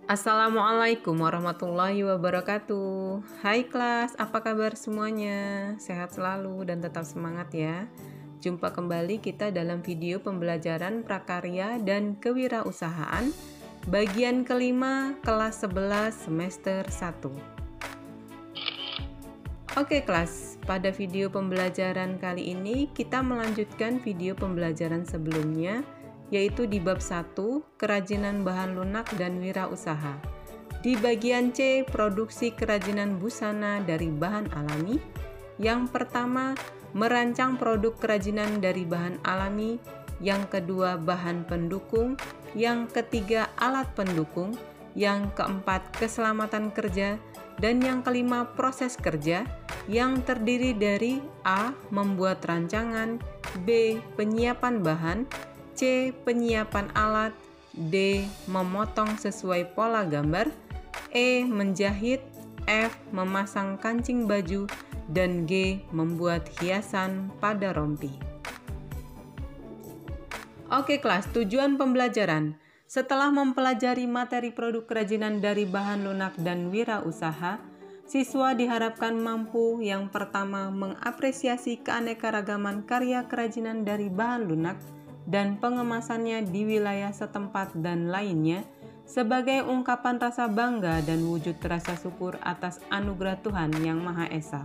Assalamualaikum warahmatullahi wabarakatuh. Hai kelas, apa kabar semuanya? Sehat selalu dan tetap semangat ya. Jumpa kembali kita dalam video pembelajaran prakarya dan kewirausahaan bagian kelima kelas 11 semester 1. Oke kelas, pada video pembelajaran kali ini kita melanjutkan video pembelajaran sebelumnya, yaitu di bab 1, kerajinan bahan lunak dan wirausaha. Di bagian C, produksi kerajinan busana dari bahan alami. Yang pertama, merancang produk kerajinan dari bahan alami. Yang kedua, bahan pendukung. Yang ketiga, alat pendukung. Yang keempat, keselamatan kerja. Dan yang kelima, proses kerja, yang terdiri dari A. Membuat rancangan, B. Penyiapan bahan, C. Penyiapan alat, D. Memotong sesuai pola gambar, E. Menjahit, F. Memasang kancing baju, dan G. Membuat hiasan pada rompi. Oke kelas, tujuan pembelajaran. Setelah mempelajari materi produk kerajinan dari bahan lunak dan wirausaha, siswa diharapkan mampu yang pertama mengapresiasi keanekaragaman karya kerajinan dari bahan lunak dan pengemasannya di wilayah setempat dan lainnya sebagai ungkapan rasa bangga dan wujud rasa syukur atas anugerah Tuhan Yang Maha Esa.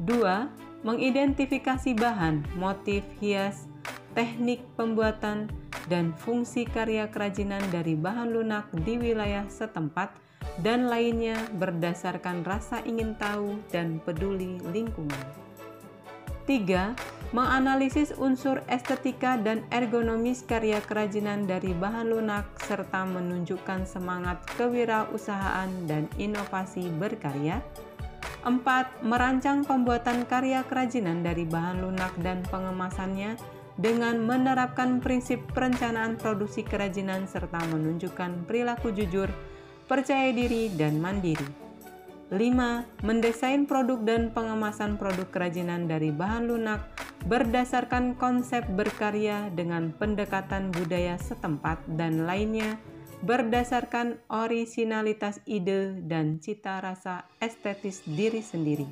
2. Mengidentifikasi bahan, motif hias, teknik pembuatan, dan fungsi karya kerajinan dari bahan lunak di wilayah setempat dan lainnya berdasarkan rasa ingin tahu dan peduli lingkungan. 3. Menganalisis unsur estetika dan ergonomis karya kerajinan dari bahan lunak serta menunjukkan semangat kewirausahaan dan inovasi berkarya. 4. Merancang pembuatan karya kerajinan dari bahan lunak dan pengemasannya dengan menerapkan prinsip perencanaan produksi kerajinan serta menunjukkan perilaku jujur, percaya diri, dan mandiri. 5. Mendesain produk dan pengemasan produk kerajinan dari bahan lunak berdasarkan konsep berkarya dengan pendekatan budaya setempat dan lainnya berdasarkan orisinalitas ide dan cita rasa estetis diri sendiri.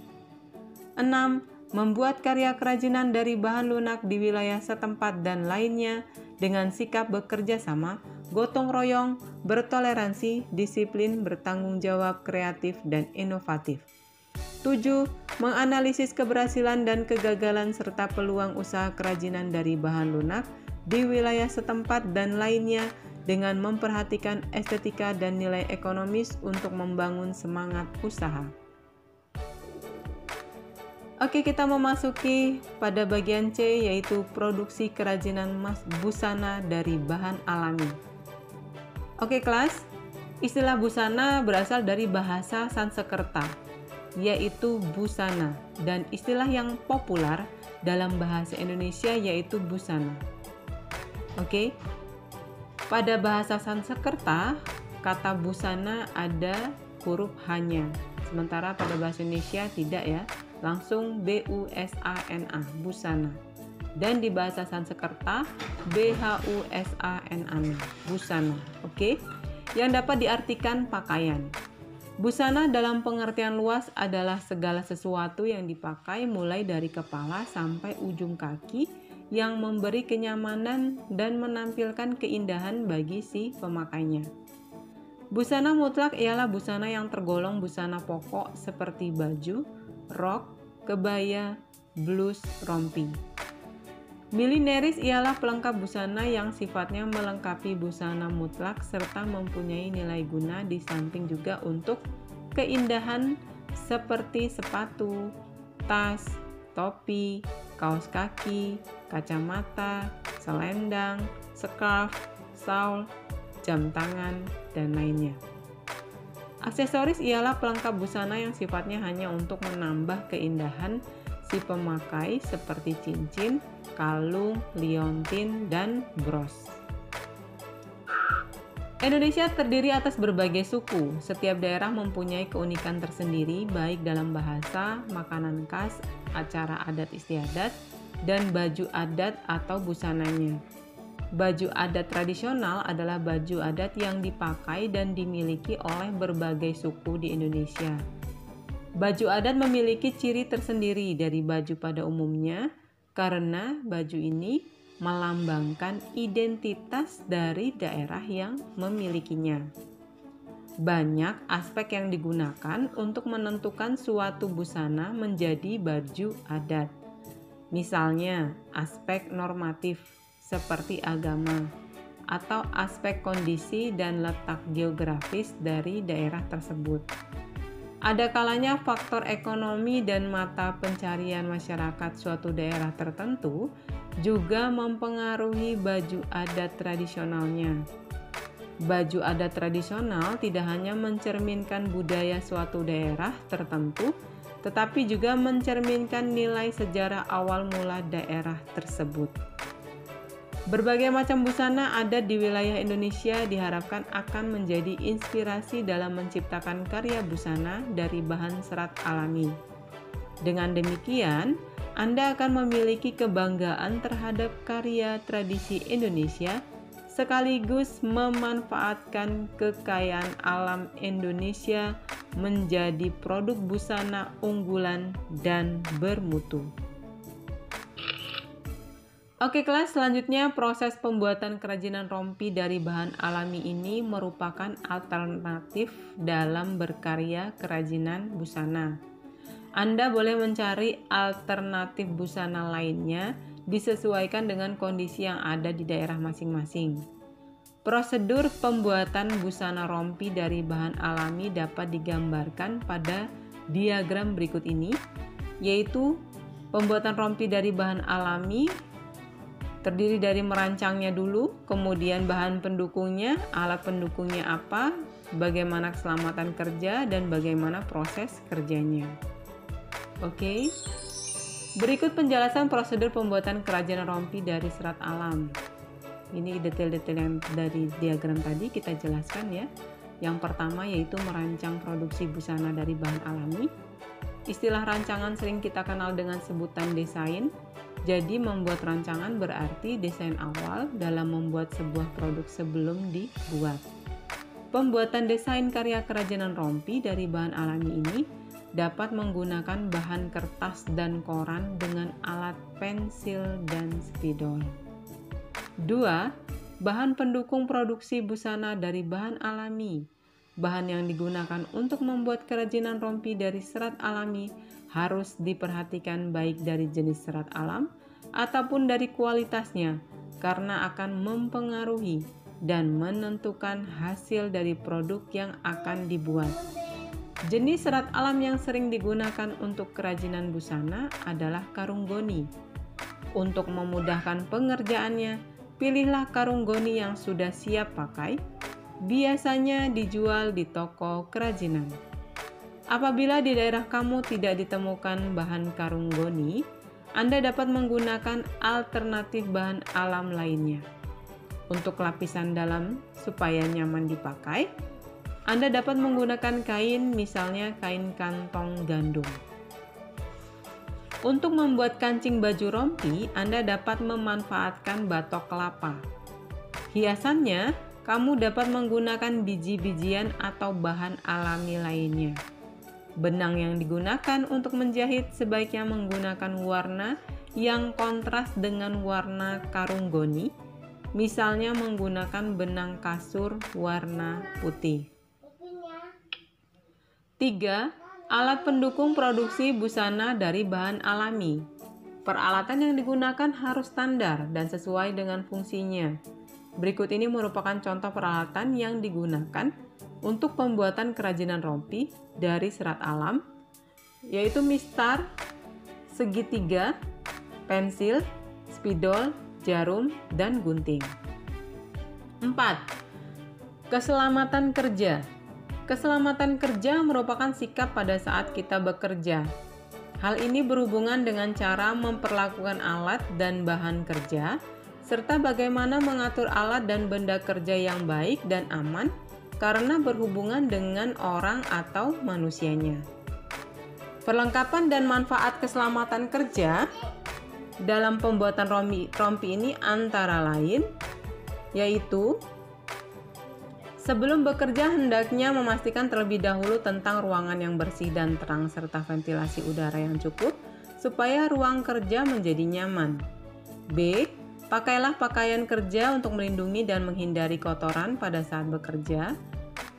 6. Membuat karya kerajinan dari bahan lunak di wilayah setempat dan lainnya dengan sikap bekerja sama, gotong royong, bertoleransi, disiplin, bertanggung jawab, kreatif, dan inovatif. 7. Menganalisis keberhasilan dan kegagalan serta peluang usaha kerajinan dari bahan lunak di wilayah setempat dan lainnya dengan memperhatikan estetika dan nilai ekonomis untuk membangun semangat usaha. Oke, kita memasuki pada bagian C, yaitu produksi kerajinan busana dari bahan alami. Oke kelas, istilah busana berasal dari bahasa Sanskerta, yaitu busana, dan istilah yang populer dalam bahasa Indonesia yaitu busana. Oke, pada bahasa Sanskerta, kata busana ada huruf H-nya, sementara pada bahasa Indonesia tidak ya, langsung B-U-S-A-N-A, busana. Dan di bahasa Sanskerta, B-H-U-S-A-N-A, busana. Oke, yang dapat diartikan pakaian. Busana dalam pengertian luas adalah segala sesuatu yang dipakai mulai dari kepala sampai ujung kaki yang memberi kenyamanan dan menampilkan keindahan bagi si pemakainya. Busana mutlak ialah busana yang tergolong busana pokok seperti baju, rok, kebaya, blus, rompi. Milineris ialah pelengkap busana yang sifatnya melengkapi busana mutlak serta mempunyai nilai guna di samping juga untuk keindahan seperti sepatu, tas, topi, kaos kaki, kacamata, selendang, scarf, shawl, jam tangan, dan lainnya. Aksesoris ialah pelengkap busana yang sifatnya hanya untuk menambah keindahan si pemakai seperti cincin, kalung, liontin, dan bros. Indonesia terdiri atas berbagai suku. Setiap daerah mempunyai keunikan tersendiri baik dalam bahasa, makanan khas, acara adat istiadat, dan baju adat atau busananya. Baju adat tradisional adalah baju adat yang dipakai dan dimiliki oleh berbagai suku di Indonesia. Baju adat memiliki ciri tersendiri dari baju pada umumnya karena baju ini melambangkan identitas dari daerah yang memilikinya. Banyak aspek yang digunakan untuk menentukan suatu busana menjadi baju adat. Misalnya, aspek normatif seperti agama atau aspek kondisi dan letak geografis dari daerah tersebut. Ada kalanya faktor ekonomi dan mata pencarian masyarakat suatu daerah tertentu juga mempengaruhi baju adat tradisionalnya. Baju adat tradisional tidak hanya mencerminkan budaya suatu daerah tertentu, tetapi juga mencerminkan nilai sejarah awal mula daerah tersebut. Berbagai macam busana adat di wilayah Indonesia diharapkan akan menjadi inspirasi dalam menciptakan karya busana dari bahan serat alami. Dengan demikian, Anda akan memiliki kebanggaan terhadap karya tradisi Indonesia sekaligus memanfaatkan kekayaan alam Indonesia menjadi produk busana unggulan dan bermutu. Oke kelas, selanjutnya proses pembuatan kerajinan rompi dari bahan alami ini merupakan alternatif dalam berkarya kerajinan busana. Anda boleh mencari alternatif busana lainnya disesuaikan dengan kondisi yang ada di daerah masing-masing. Prosedur pembuatan busana rompi dari bahan alami dapat digambarkan pada diagram berikut ini, yaitu pembuatan rompi dari bahan alami terdiri dari merancangnya dulu, kemudian bahan pendukungnya, alat pendukungnya apa, bagaimana keselamatan kerja, dan bagaimana proses kerjanya. Oke, berikut penjelasan prosedur pembuatan kerajinan rompi dari serat alam. Ini detail-detail yang dari diagram tadi kita jelaskan ya. Yang pertama yaitu merancang produksi busana dari bahan alami. Istilah rancangan sering kita kenal dengan sebutan desain. Jadi membuat rancangan berarti desain awal dalam membuat sebuah produk sebelum dibuat. Pembuatan desain karya kerajinan rompi dari bahan alami ini dapat menggunakan bahan kertas dan koran dengan alat pensil dan spidol. 2. Bahan pendukung produksi busana dari bahan alami. Bahan yang digunakan untuk membuat kerajinan rompi dari serat alami harus diperhatikan baik dari jenis serat alam ataupun dari kualitasnya karena akan mempengaruhi dan menentukan hasil dari produk yang akan dibuat. Jenis serat alam yang sering digunakan untuk kerajinan busana adalah karung goni. Untuk memudahkan pengerjaannya, pilihlah karung goni yang sudah siap pakai. Biasanya dijual di toko kerajinan. Apabila di daerah kamu tidak ditemukan bahan karung goni, Anda dapat menggunakan alternatif bahan alam lainnya. Untuk lapisan dalam supaya nyaman dipakai, Anda dapat menggunakan kain, misalnya kain kantong gandum. Untuk membuat kancing baju rompi, Anda dapat memanfaatkan batok kelapa. Hiasannya, kamu dapat menggunakan biji-bijian atau bahan alami lainnya. Benang yang digunakan untuk menjahit sebaiknya menggunakan warna yang kontras dengan warna karung goni, misalnya menggunakan benang kasur warna putih. 3. Alat pendukung produksi busana dari bahan alami. Peralatan yang digunakan harus standar dan sesuai dengan fungsinya. Berikut ini merupakan contoh peralatan yang digunakan untuk pembuatan kerajinan rompi dari serat alam, yaitu mistar, segitiga, pensil, spidol, jarum, dan gunting. 4. Keselamatan kerja. Keselamatan kerja merupakan sikap pada saat kita bekerja. Hal ini berhubungan dengan cara memperlakukan alat dan bahan kerja, serta bagaimana mengatur alat dan benda kerja yang baik dan aman karena berhubungan dengan orang atau manusianya. Perlengkapan dan manfaat keselamatan kerja dalam pembuatan rompi ini antara lain yaitu sebelum bekerja hendaknya memastikan terlebih dahulu tentang ruangan yang bersih dan terang serta ventilasi udara yang cukup supaya ruang kerja menjadi nyaman. B. Pakailah pakaian kerja untuk melindungi dan menghindari kotoran pada saat bekerja.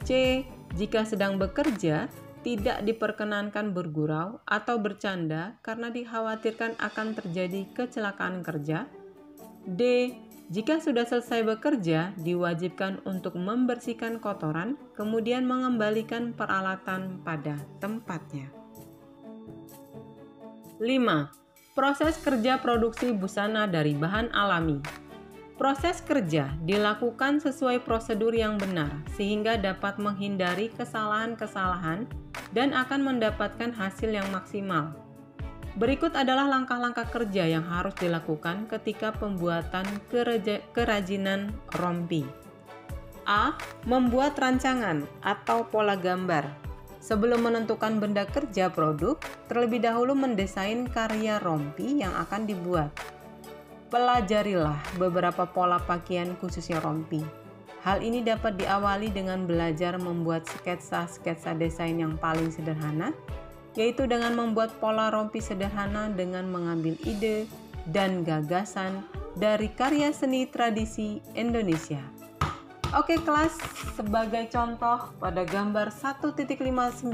C. Jika sedang bekerja, tidak diperkenankan bergurau atau bercanda karena dikhawatirkan akan terjadi kecelakaan kerja. D. Jika sudah selesai bekerja, diwajibkan untuk membersihkan kotoran, kemudian mengembalikan peralatan pada tempatnya. 5. Proses kerja produksi busana dari bahan alami. Proses kerja dilakukan sesuai prosedur yang benar, sehingga dapat menghindari kesalahan-kesalahan dan akan mendapatkan hasil yang maksimal. Berikut adalah langkah-langkah kerja yang harus dilakukan ketika pembuatan kerajinan rompi. A. Membuat rancangan atau pola gambar. Sebelum menentukan benda kerja produk, terlebih dahulu mendesain karya rompi yang akan dibuat. Pelajarilah beberapa pola pakaian khususnya rompi. Hal ini dapat diawali dengan belajar membuat sketsa-sketsa desain yang paling sederhana, yaitu dengan membuat pola rompi sederhana dengan mengambil ide dan gagasan dari karya seni tradisi Indonesia. Oke kelas, sebagai contoh pada gambar 1.59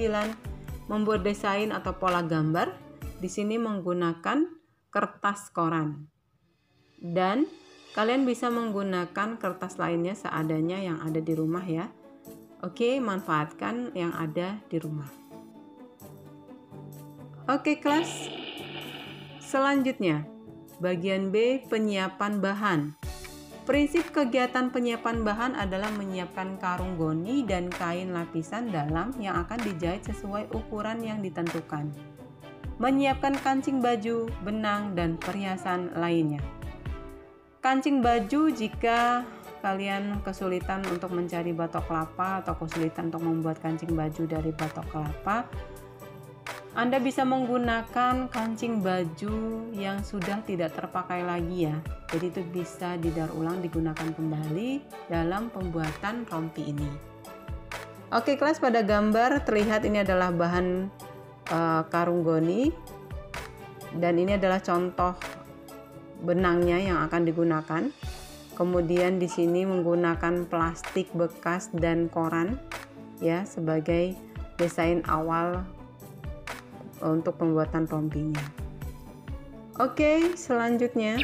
membuat desain atau pola gambar, di sini menggunakan kertas koran. Dan kalian bisa menggunakan kertas lainnya seadanya yang ada di rumah ya. Oke, manfaatkan yang ada di rumah. Oke kelas, selanjutnya bagian B, penyiapan bahan. Prinsip kegiatan penyiapan bahan adalah menyiapkan karung goni dan kain lapisan dalam yang akan dijahit sesuai ukuran yang ditentukan. Menyiapkan kancing baju, benang, dan perhiasan lainnya. Kancing baju jika kalian kesulitan untuk mencari batok kelapa atau kesulitan untuk membuat kancing baju dari batok kelapa, Anda bisa menggunakan kancing baju yang sudah tidak terpakai lagi ya. Jadi itu bisa didaur ulang, digunakan kembali dalam pembuatan rompi ini. Oke kelas, pada gambar terlihat ini adalah bahan karung goni. Dan ini adalah contoh benangnya yang akan digunakan. Kemudian di sini menggunakan plastik bekas dan koran ya sebagai desain awal untuk pembuatan rompinya. Oke, selanjutnya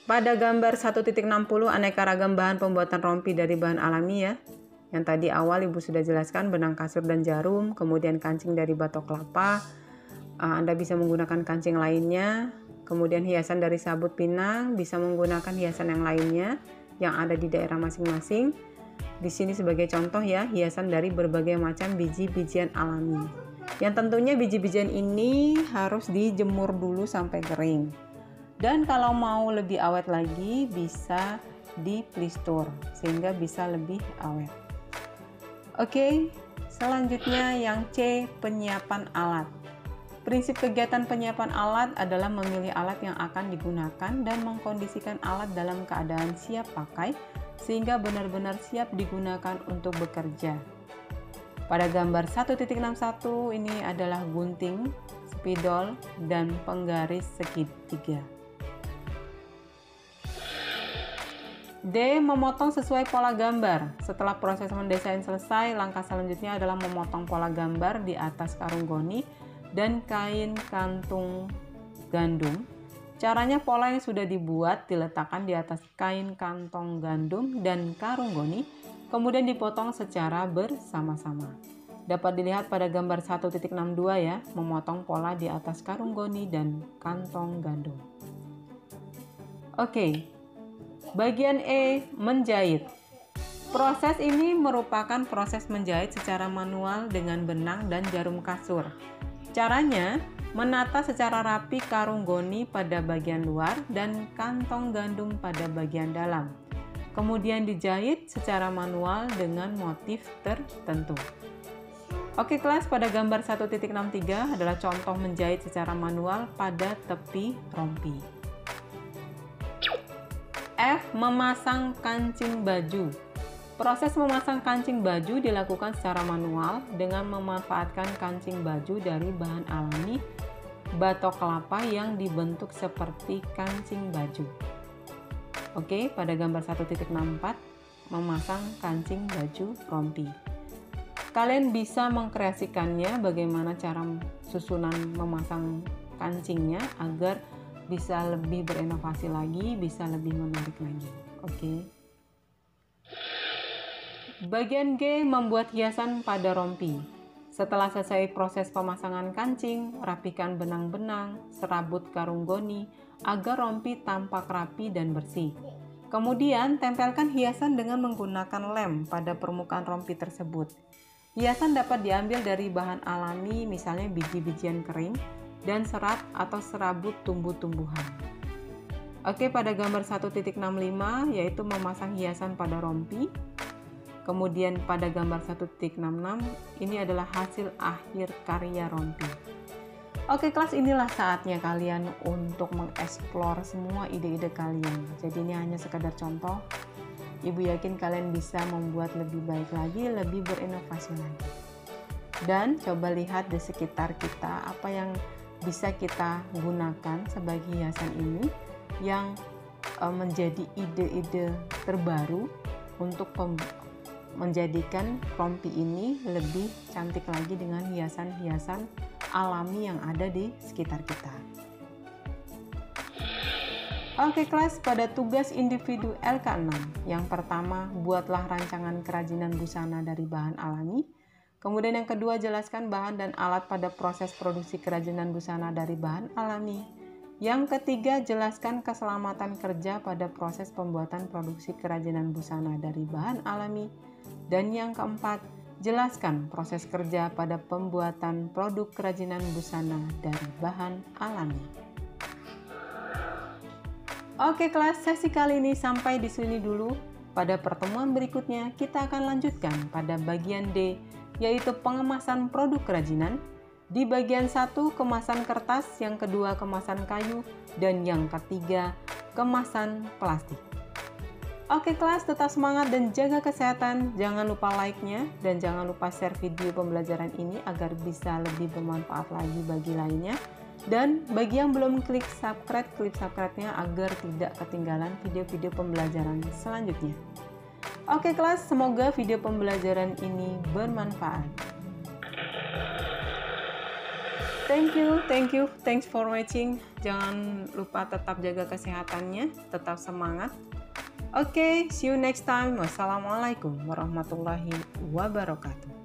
pada gambar 1.60 aneka ragam bahan pembuatan rompi dari bahan alami ya. Yang tadi awal Ibu sudah jelaskan, benang kasur dan jarum, kemudian kancing dari batok kelapa. Anda bisa menggunakan kancing lainnya, kemudian hiasan dari sabut pinang, bisa menggunakan hiasan yang lainnya yang ada di daerah masing-masing. Di sini sebagai contoh ya, hiasan dari berbagai macam biji-bijian alami. Yang tentunya biji-bijian ini harus dijemur dulu sampai kering. Dan kalau mau lebih awet lagi bisa diplistur sehingga bisa lebih awet. Oke, selanjutnya yang C, penyiapan alat. Prinsip kegiatan penyiapan alat adalah memilih alat yang akan digunakan dan mengkondisikan alat dalam keadaan siap pakai sehingga benar-benar siap digunakan untuk bekerja. Pada gambar 1.61 ini adalah gunting, spidol, dan penggaris segitiga. D. Memotong sesuai pola gambar. Setelah proses mendesain selesai, langkah selanjutnya adalah memotong pola gambar di atas karung goni dan kain kantung gandum. Caranya, pola yang sudah dibuat diletakkan di atas kain kantong gandum dan karung goni, kemudian dipotong secara bersama-sama. Dapat dilihat pada gambar 1.62 ya, memotong pola di atas karung goni dan kantong gandum. Oke, bagian E, menjahit. Proses ini merupakan proses menjahit secara manual dengan benang dan jarum kasur. Caranya, menata secara rapi karung goni pada bagian luar dan kantong gandum pada bagian dalam. Kemudian dijahit secara manual dengan motif tertentu. Oke kelas, pada gambar 1.63 adalah contoh menjahit secara manual pada tepi rompi. F. Memasang kancing baju. Proses memasang kancing baju dilakukan secara manual dengan memanfaatkan kancing baju dari bahan alami batok kelapa yang dibentuk seperti kancing baju. Oke, pada gambar 1.64 memasang kancing baju rompi. Kalian bisa mengkreasikannya bagaimana cara susunan memasang kancingnya agar bisa lebih berinovasi lagi, bisa lebih menarik lagi. Oke. Bagian G, membuat hiasan pada rompi. Setelah selesai proses pemasangan kancing, rapikan benang-benang, serabut karung goni agar rompi tampak rapi dan bersih. Kemudian, tempelkan hiasan dengan menggunakan lem pada permukaan rompi tersebut. Hiasan dapat diambil dari bahan alami, misalnya biji-bijian kering, dan serat atau serabut tumbuh-tumbuhan. Oke, pada gambar 1.65 yaitu memasang hiasan pada rompi. Kemudian pada gambar 1.66 ini adalah hasil akhir karya rompi. Oke kelas, inilah saatnya kalian untuk mengeksplor semua ide-ide kalian. Jadi ini hanya sekadar contoh. Ibu yakin kalian bisa membuat lebih baik lagi, lebih berinovasi lagi. Dan coba lihat di sekitar kita apa yang bisa kita gunakan sebagai hiasan ini yang menjadi ide-ide terbaru untuk menjadikan rompi ini lebih cantik lagi dengan hiasan-hiasan alami yang ada di sekitar kita. Oke kelas, pada tugas individu LK6 yang pertama, buatlah rancangan kerajinan busana dari bahan alami. Kemudian yang kedua, jelaskan bahan dan alat pada proses produksi kerajinan busana dari bahan alami. Yang ketiga, jelaskan keselamatan kerja pada proses pembuatan produksi kerajinan busana dari bahan alami. Dan yang keempat, jelaskan proses kerja pada pembuatan produk kerajinan busana dari bahan alami. Oke kelas, sesi kali ini sampai di sini dulu. Pada pertemuan berikutnya, kita akan lanjutkan pada bagian D, yaitu pengemasan produk kerajinan. Di bagian 1, kemasan kertas, yang kedua kemasan kayu, dan yang ketiga kemasan plastik. Oke kelas, tetap semangat dan jaga kesehatan. Jangan lupa like-nya dan jangan lupa share video pembelajaran ini agar bisa lebih bermanfaat lagi bagi lainnya. Dan bagi yang belum klik subscribe-nya agar tidak ketinggalan video-video pembelajaran selanjutnya. Oke kelas, semoga video pembelajaran ini bermanfaat. Thanks for watching. Jangan lupa tetap jaga kesehatannya, tetap semangat. Oke, see you next time. Wassalamualaikum warahmatullahi wabarakatuh.